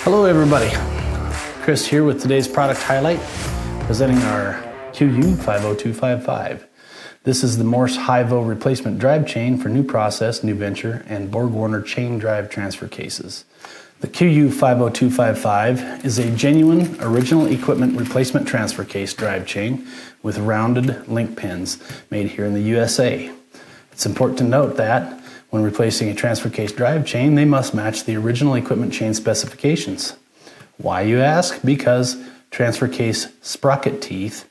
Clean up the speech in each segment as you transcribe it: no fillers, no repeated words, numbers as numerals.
Hello everybody, Chris here with today's product highlight, presenting our QU50255. This is the Morse Hi-Vo replacement drive chain for new process, new venture, and Borg-Warner chain drive transfer cases. The QU50255 is a genuine original equipment replacement transfer case drive chain with rounded link pins made here in the USA. It's important to note that when replacing a transfer case drive chain, they must match the original equipment chain specifications. Why, you ask? Because transfer case sprocket teeth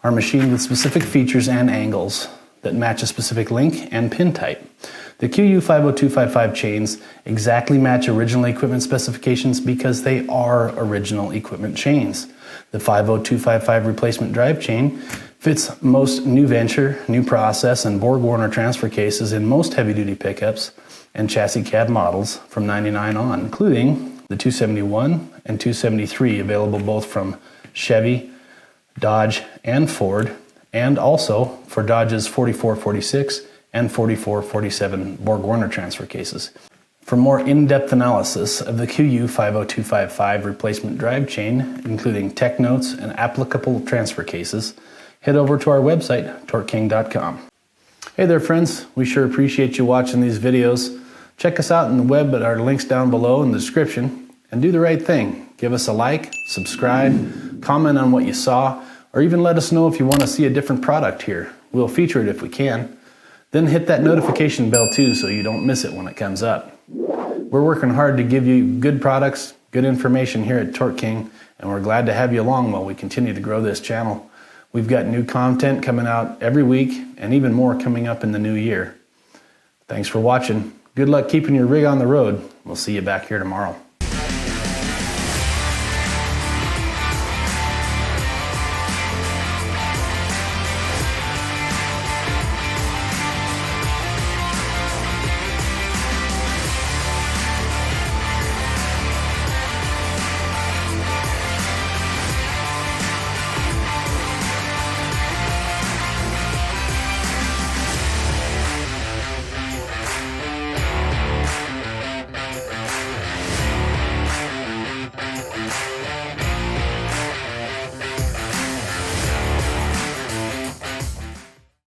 are machined with specific features and angles that match a specific link and pin type. The QU50255 chains exactly match original equipment specifications because they are original equipment chains. The 50255 replacement drive chain fits most new venture, new process, and Borg-Warner transfer cases in most heavy-duty pickups and chassis cab models from '99 on, including the 271 and 273, available both from Chevy, Dodge, and Ford, and also for Dodge's 4446 and 4447 Borg-Warner transfer cases. For more in-depth analysis of the QU50255 replacement drive chain, including tech notes and applicable transfer cases, head over to our website, TorqueKing.com. Hey there friends, we sure appreciate you watching these videos. Check us out on the web at our links down below in the description, and do the right thing. Give us a like, subscribe, comment on what you saw, or even let us know if you want to see a different product here. We'll feature it if we can. Then hit that notification bell too so you don't miss it when it comes up. We're working hard to give you good products, good information here at Torque King, and we're glad to have you along while we continue to grow this channel. We've got new content coming out every week and even more coming up in the new year. Thanks for watching. Good luck keeping your rig on the road. We'll see you back here tomorrow.